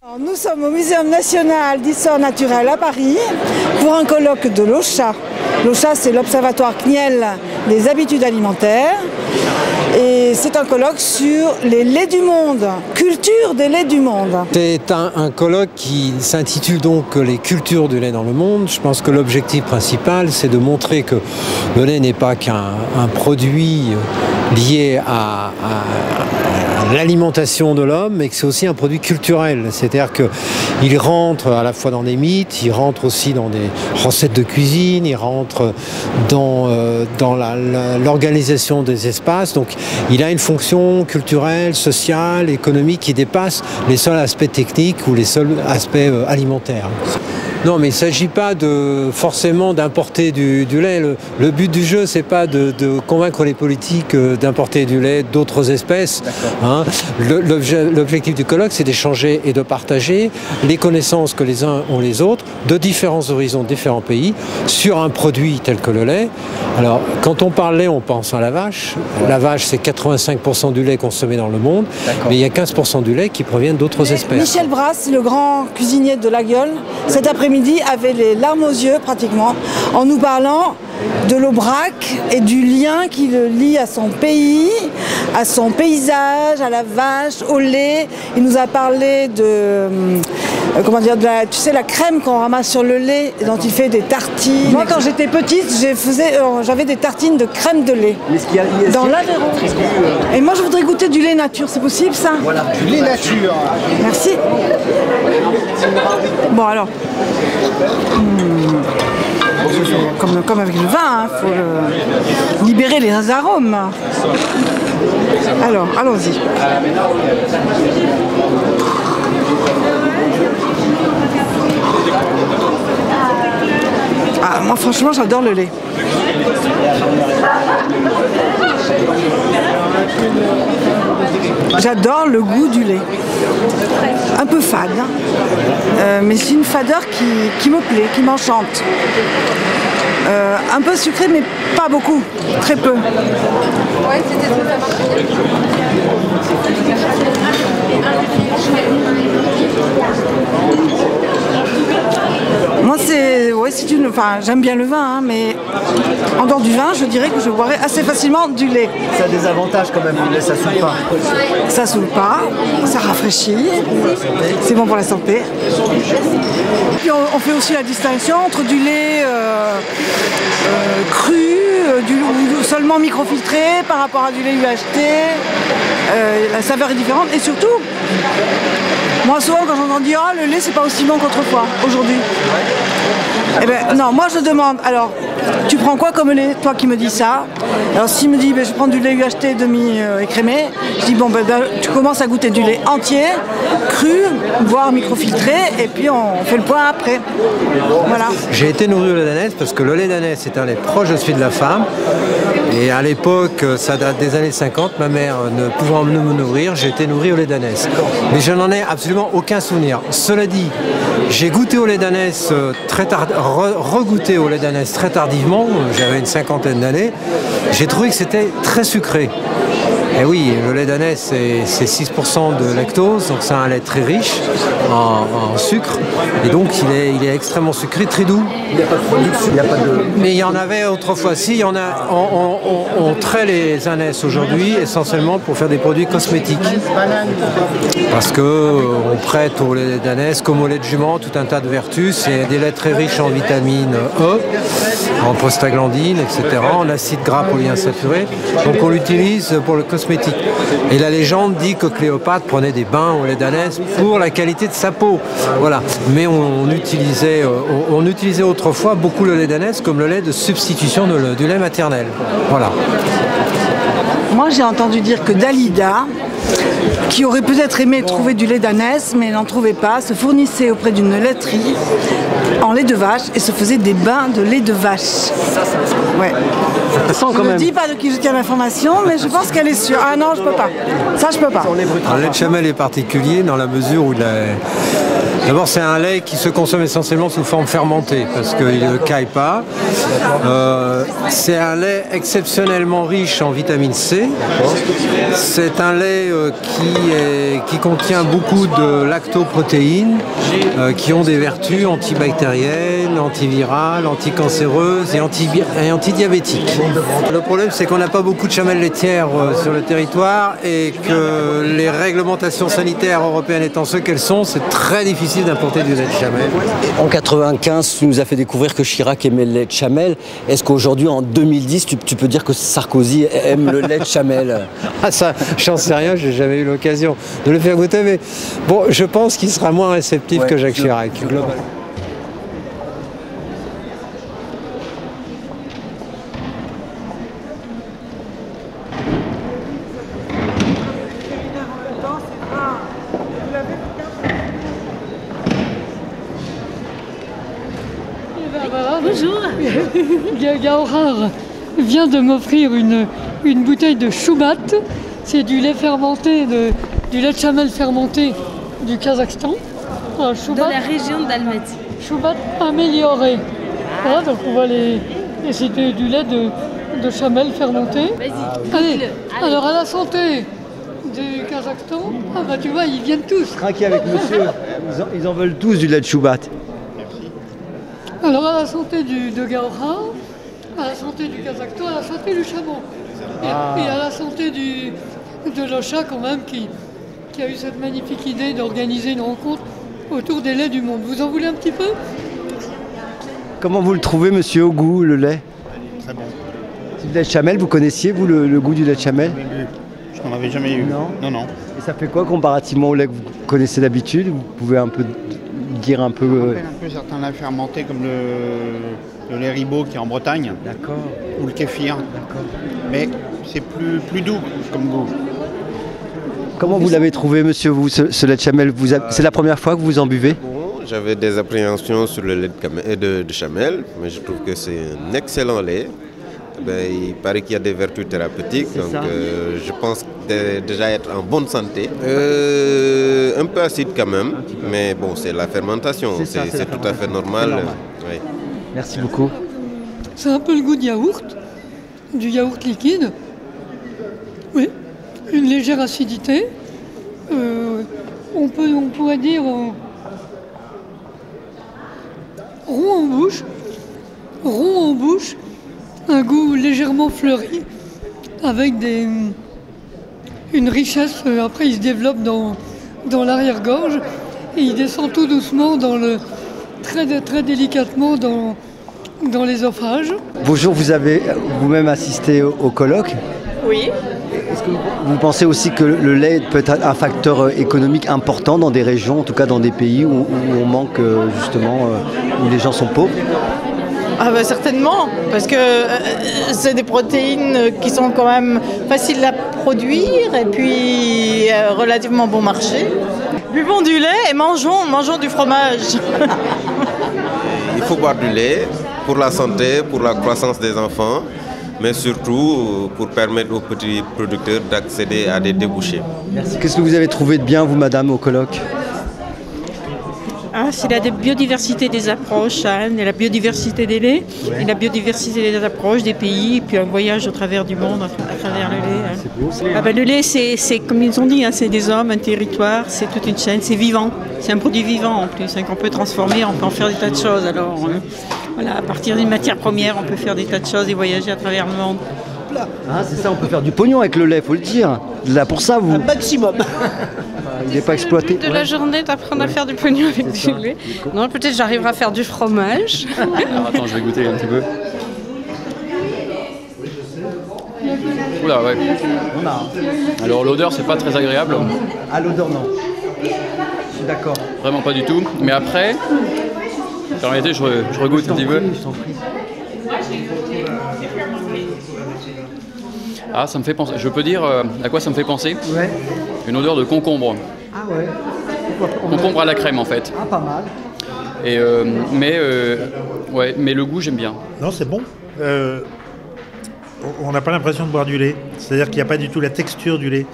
Alors, nous sommes au Muséum national d'histoire naturelle à Paris pour un colloque de l'OCHA. L'OCHA, c'est l'Observatoire CNIEL des habitudes alimentaires. Et c'est un colloque sur les laits du monde, culture des laits du monde. C'est un colloque qui s'intitule donc les cultures du lait dans le monde. Je pense que l'objectif principal, c'est de montrer que le lait n'est pas qu'un produit lié à l'alimentation de l'homme, mais que c'est aussi un produit culturel. C'est-à-dire qu'il rentre à la fois dans des mythes, il rentre aussi dans des recettes de cuisine, il rentre dans l'organisation des espaces. Donc il a une fonction culturelle, sociale, économique qui dépasse les seuls aspects techniques ou les seuls aspects alimentaires. Non, mais il ne s'agit pas forcément d'importer du lait. Le but du jeu, c'est pas de convaincre les politiques d'importer du lait d'autres espèces. Hein. L'objectif du colloque, c'est d'échanger et de partager les connaissances que les uns ont les autres, de différents horizons, différents pays, sur un produit tel que le lait. Alors, quand on parle lait, on pense à la vache. La vache, c'est 85% du lait consommé dans le monde, mais il y a 15% du lait qui provient d'autres espèces. Michel Brasse, le grand cuisinier de La Gueule, cet après-midi avait les larmes aux yeux pratiquement en nous parlant de l'Aubrac et du lien qui le lie à son pays, à son paysage, à la vache, au lait. Il nous a parlé de, comment dire, tu sais, la crème qu'on ramasse sur le lait dont il fait des tartines. Moi, quand j'étais petite, j'avais des tartines de crème de lait dans l'Aveyron. Et moi, je voudrais goûter du lait nature, c'est possible ça? Voilà, du lait nature. Merci. Bon alors. Comme avec le vin, il faut libérer les arômes. Alors, allons-y. Ah, moi franchement j'adore le lait. J'adore le goût du lait. Un peu fade, hein. Mais c'est une fadeur qui me plaît, qui m'enchante. Un peu sucré, mais pas beaucoup, très peu. Moi, j'aime bien le vin, hein, mais en dehors du vin, je dirais que je boirais assez facilement du lait. Ça a des avantages quand même, le lait, ça saoule pas. Ça saoule pas, ça rafraîchit, c'est bon pour la santé. Puis on fait aussi la distinction entre du lait cru, ou seulement microfiltré par rapport à du lait UHT. La saveur est différente et surtout, moi souvent quand j'entends dire ah, le lait c'est pas aussi bon qu'autrefois aujourd'hui. Eh ben non, moi je demande, alors tu prends quoi comme lait, toi qui me dis ça? Alors s'il me dit je prends du lait UHT demi-écrémé, je dis bon tu commences à goûter du lait entier, cru, voire microfiltré, et puis on fait le point après. Voilà. J'ai été nourri au lait d'ânesse parce que le lait d'ânesse c'est un lait proche de celui de la femme. Et à l'époque, ça date des années 50, ma mère ne pouvant me nourrir, j'ai été nourri au lait d'ânesse. Mais je n'en ai absolument aucun souvenir. Cela dit, j'ai goûté au lait d'ânesse très tard, regoûté au lait d'ânesse très tardivement, j'avais une cinquantaine d'années. J'ai trouvé que c'était très sucré. Et oui, le lait d'ânesse c'est 6% de lactose, donc c'est un lait très riche en sucre. Et donc il est extrêmement sucré, très doux. Il n'y a pas de production, il n'y a pas de... Mais il y en avait autrefois. Si, il y en a. On traite les ânesses aujourd'hui essentiellement pour faire des produits cosmétiques. Parce que on prête au lait d'ânesse comme au lait de jument tout un tas de vertus. C'est des laits très riches en vitamine E, en prostaglandine, etc., en acide gras polyinsaturé. Donc on l'utilise pour le cosmétique. Et la légende dit que Cléopâtre prenait des bains au lait d'ânesse pour la qualité de sa peau. Voilà. Mais on utilisait autrefois beaucoup le lait d'ânesse comme le lait de substitution du lait maternel. Voilà. Moi j'ai entendu dire que Dalida, qui aurait peut-être aimé trouver du lait d'ânesse, mais n'en trouvait pas, se fournissait auprès d'une laiterie en lait de vache et se faisait des bains de lait de vache. Ouais. Ça sent Je quand ne même. dis pas de qui je tiens l'information, mais je pense qu'elle est sûre. Ah non, je peux pas. Ça, je peux pas. Le lait de chamel est particulier dans la mesure où d'abord, c'est un lait qui se consomme essentiellement sous forme fermentée parce qu'il ne caille pas. C'est un lait exceptionnellement riche en vitamine C. C'est un lait qui contient beaucoup de lactoprotéines qui ont des vertus antibactériennes, antivirales, anticancéreuses et antidiabétiques. Le problème, c'est qu'on n'a pas beaucoup de chamelles laitières sur le territoire et que les réglementations sanitaires européennes étant ce qu'elles sont, c'est très difficile d'importer du lait de chamel. En 95, tu nous as fait découvrir que Chirac aimait le lait de chamel. Est-ce qu'aujourd'hui, en 2010, tu peux dire que Sarkozy aime le lait de chamel? Ah ça, j'en sais rien, j'ai jamais eu l'occasion de le faire goûter, mais bon, je pense qu'il sera moins réceptif que Jacques Chirac, globalement. Bonjour. Gaorard vient de m'offrir une bouteille de Choubat. C'est du lait fermenté, du lait de chamel fermenté du Kazakhstan. Voilà, De la région d'Almaty. Choubat amélioré. Voilà, donc on va et c'était du lait de chamel fermenté. Vas-y, Allez, goûte-le. alors à la santé du Kazakhstan. Ah bah tu vois, ils viennent tous. Trinquez avec monsieur. Ils en veulent tous du lait de Choubat. Alors à la santé de Gaorard, à la santé du Kazakhstan, à la santé du Chabon. Et à la santé de l'OCHA quand même qui a eu cette magnifique idée d'organiser une rencontre autour des laits du monde. Vous en voulez un petit peu? Comment vous le trouvez, monsieur, au goût, le lait? Très bon. C'est du lait de chamel, vous connaissiez, vous, le goût du lait de chamel? Je n'en avais jamais eu. Non. Non. Et ça fait quoi comparativement au lait que vous connaissez d'habitude? Vous pouvez un peu dire un peu... Ça rappelle un peu certains laits fermentés comme le lait Ribot qui est en Bretagne. D'accord. Ou le kéfir. D'accord. Mais c'est plus doux comme goût. Comment vous l'avez trouvé, monsieur, vous, ce lait de chamel? C'est la première fois que vous en buvez? Bon, j'avais des appréhensions sur le lait de chamel, mais je trouve que c'est un excellent lait. Il paraît qu'il y a des vertus thérapeutiques, donc je pense déjà être en bonne santé. Un peu acide quand même, mais bon, c'est la fermentation, c'est tout à fait normal. Oui. Merci beaucoup. C'est un peu le goût de yaourt, du yaourt liquide. Oui, une légère acidité. On pourrait dire rond en bouche, un goût légèrement fleuri, avec une richesse. Après, il se développe dans l'arrière-gorge et il descend tout doucement très délicatement dans l'ésophage. Bonjour, vous avez vous-même assisté au colloque? Oui. Est-ce que vous pensez aussi que le lait peut être un facteur économique important dans des régions, en tout cas dans des pays où on manque justement, où les gens sont pauvres? Ah bah certainement, parce que c'est des protéines qui sont quand même faciles à produire et puis relativement bon marché. Buvons du lait et mangeons du fromage. Il faut boire du lait pour la santé, pour la croissance des enfants, mais surtout pour permettre aux petits producteurs d'accéder à des débouchés. Merci. Qu'est-ce que vous avez trouvé de bien, vous, madame, au colloque? C'est la biodiversité des approches, et la biodiversité des laits, et la biodiversité des approches des pays, et puis un voyage au travers du monde, à travers le lait. C'est beau. Le lait, c'est comme ils ont dit, c'est des hommes, un territoire, c'est toute une chaîne, c'est vivant. C'est un produit vivant en plus, qu'on peut transformer, on peut en faire des tas de choses. Alors, voilà, à partir d'une matière première, on peut faire des tas de choses et voyager à travers le monde. C'est ça, on peut faire du pognon avec le lait, faut le dire. Là pour ça, vous... Un maximum. Il n'est pas exploité. De la journée d'apprendre à faire du pognon avec du lait. Non, peut-être j'arriverai à faire du fromage. Alors attends, je vais goûter un petit peu. Oula, ouais. Alors l'odeur, c'est pas très agréable. Ah, l'odeur, non. Je suis d'accord. Vraiment pas du tout. Mais après, permettez, je regoute un petit peu. Ah, ça me fait penser. Je peux dire à quoi ça me fait penser? Ouais. Une odeur de concombre. Ah ouais. Concombre à la crème en fait. Ah, pas mal. Et mais le goût j'aime bien. Non, c'est bon. on n'a pas l'impression de boire du lait. C'est-à-dire qu'il n'y a pas du tout la texture du lait.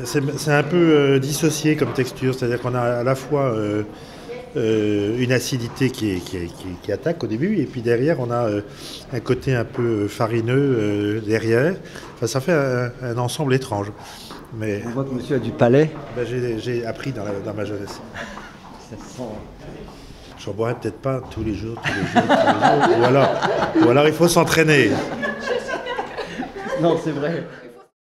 C'est un peu dissocié comme texture. C'est-à-dire qu'on a à la fois une acidité qui attaque au début, et puis derrière, on a un côté un peu farineux derrière. Enfin, ça fait un ensemble étrange. Mais, on voit que monsieur a du palais. Ben, j'ai appris dans ma jeunesse. Ça sent... J'en boirais peut-être pas tous les jours. Ou alors il faut s'entraîner. Non, c'est vrai.